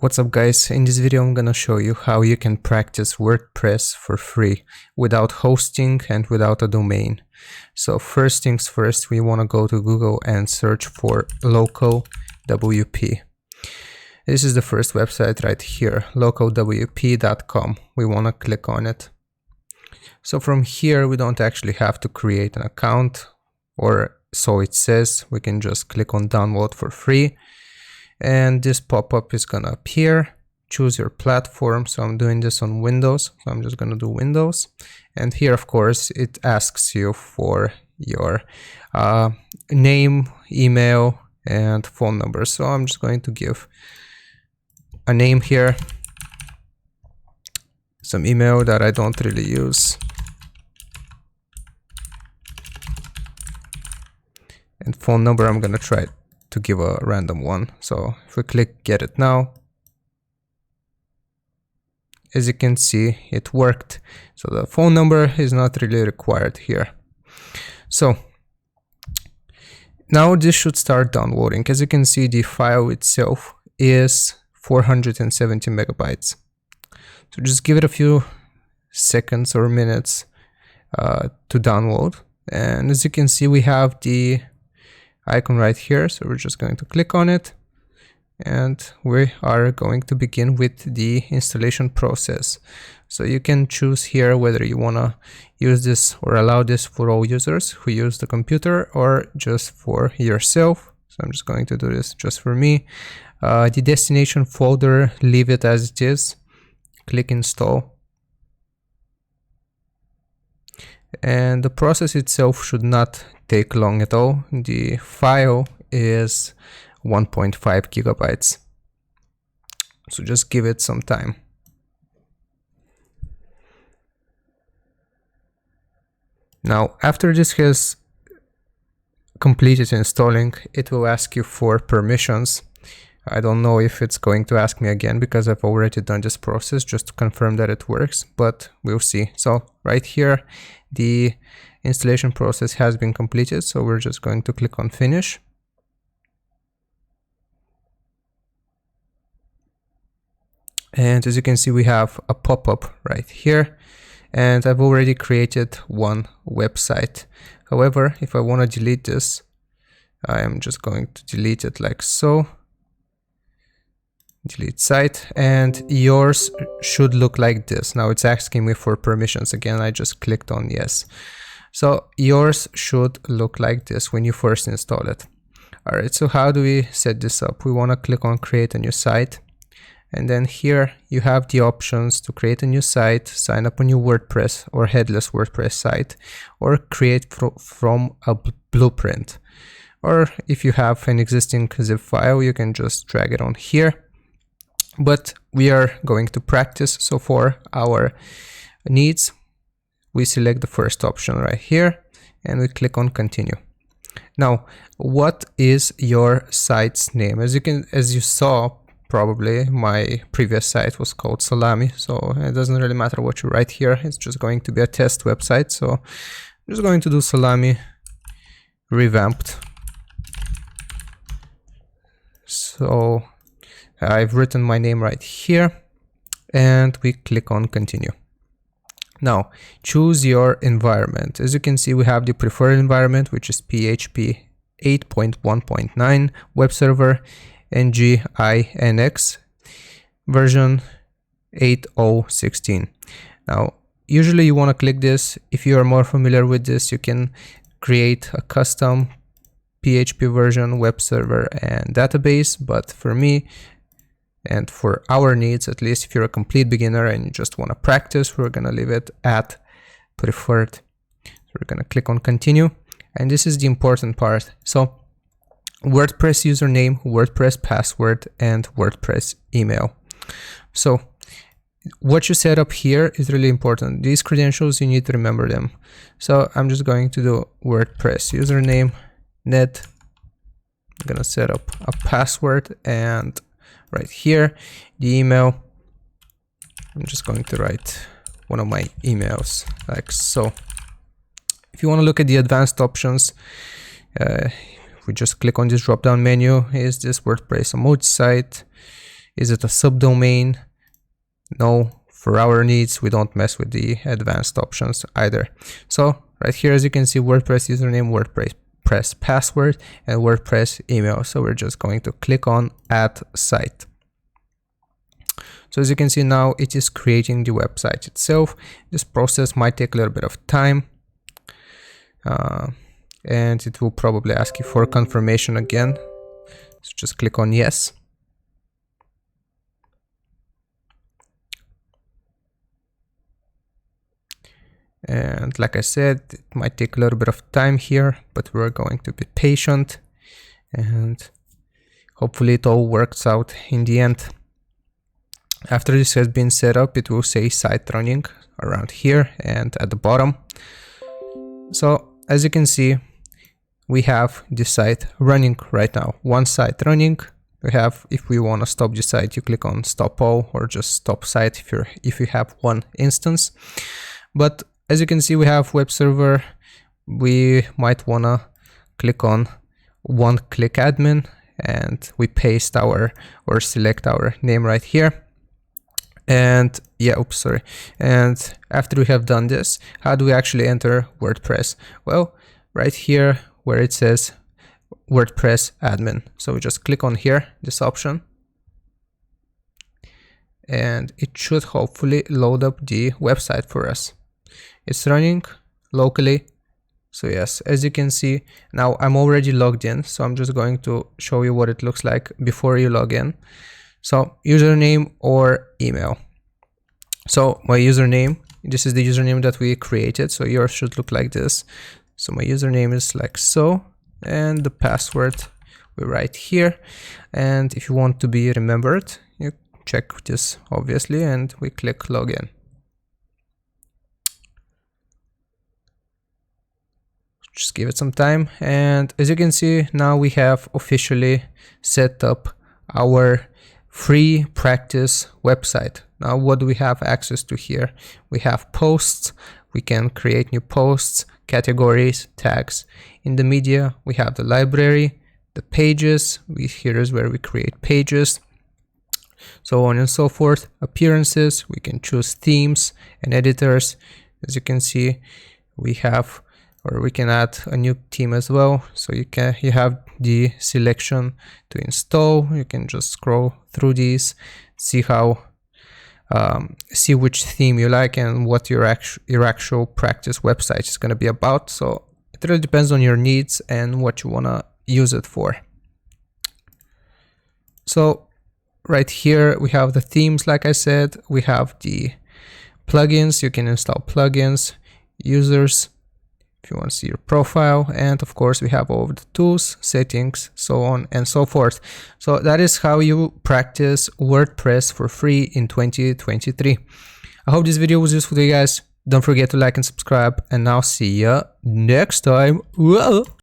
What's up guys, in this video I'm gonna show you how you can practice WordPress for free without hosting and without a domain. So first things first, we want to go to Google and search for local WP. This is the first website right here, localwp.com. We want to click on it. So from here we don't actually have to create an account, or so it says. We can just click on download for free. And this pop-up is gonna appear. Choose your platform. So I'm doing this on Windows, so I'm just gonna do Windows. And here of course it asks you for your name, email and phone number. So I'm just going to give a name here, some email that I don't really use, and phone number I'm gonna try to give a random one. So if we click get it now, as you can see it worked. So the phone number is not really required here. So now this should start downloading. As you can see, the file itself is 470 megabytes. So just give it a few seconds or minutes to download. And as you can see, we have the icon right here, so we're just going to click on it and we are going to begin with the installation process. So you can choose here whether you want to use this or allow this for all users who use the computer or just for yourself. So I'm just going to do this just for me. The destination folder, leave it as it is. Click install. And the process itself should not take long at all. The file is 1.5 gigabytes. So just give it some time. Now, after this has completed installing, it will ask you for permissions. I don't know if it's going to ask me again because I've already done this process just to confirm that it works, but we'll see. So right here, the installation process has been completed. So we're just going to click on finish. And as you can see, we have a pop-up right here. And I've already created one website. However, if I want to delete this, I am just going to delete it like so. Delete site, and yours should look like this. Now it's asking me for permissions again. I just clicked on yes. So yours should look like this when you first install it. All right, so how do we set this up? We want to click on create a new site, and then here you have the options to create a new site, sign up a new WordPress or headless WordPress site, or create from a blueprint. Or if you have an existing zip file, you can just drag it on here. But we are going to practice, so for our needs, we select the first option right here and we click on continue. Now, what is your site's name? As you saw, probably my previous site was called Salami, so it doesn't really matter what you write here. It's just going to be a test website. So I'm just going to do Salami revamped. So I've written my name right here and we click on continue. Now choose your environment. As you can see, we have the preferred environment, which is PHP 8.1.9 web server NGINX version 8.0.16. Now usually you want to click this. If you are more familiar with this, you can create a custom PHP version, web server and database, but for me and for our needs, at least if you're a complete beginner and you just want to practice, we're going to leave it at preferred. So we're going to click on continue. And this is the important part. So WordPress username, WordPress password, and WordPress email. So what you set up here is really important. These credentials, you need to remember them. So I'm just going to do WordPress username, net. I'm going to set up a password, and right here, the email, I'm just going to write one of my emails like so. If you want to look at the advanced options, we just click on this drop down menu. Is this WordPress emoji site? Is it a subdomain? No, for our needs, we don't mess with the advanced options either. So right here, as you can see, WordPress username, WordPress password, and WordPress email. So we're just going to click on add site. So as you can see now, it is creating the website itself. This process might take a little bit of time. And it will probably ask you for confirmation again. So just click on yes. And like I said, it might take a little bit of time here, but we're going to be patient and hopefully it all works out in the end. After this has been set up, it will say site running around here and at the bottom. So as you can see, we have the site running right now. One site running. We have, if we want to stop the site, you click on stop all or just stop site if you have one instance. But as you can see, we have web server. We might want to click on one click admin and we paste our or select our name right here. And yeah, oops, sorry. And after we have done this, how do we actually enter WordPress? Well, right here where it says WordPress admin. So we just click on here, this option, and it should hopefully load up the website for us. It's running locally. So yes, as you can see, now I'm already logged in. So I'm just going to show you what it looks like before you log in. So username or email. So my username, this is the username that we created. So yours should look like this. So my username is like so, and the password we write here. And if you want to be remembered, you check this obviously, and we click login. Just give it some time. And as you can see, now we have officially set up our free practice website. Now, what do we have access to here? We have posts. We can create new posts, categories, tags. In the media, we have the library, the pages. Here is where we create pages, so on and so forth. Appearances, we can choose themes and editors. As you can see, we have, or we can add a new theme as well. So you have the selection to install. You can just scroll through these, see which theme you like and what your actual practice website is going to be about. So it really depends on your needs and what you want to use it for. So right here we have the themes. Like I said, we have the plugins. You can install plugins, users, if you want to see your profile, and of course we have all of the tools, settings, so on and so forth. So that is how you practice WordPress for free in 2023. I hope this video was useful to you guys. Don't forget to like and subscribe, and I'll see ya next time. Whoa.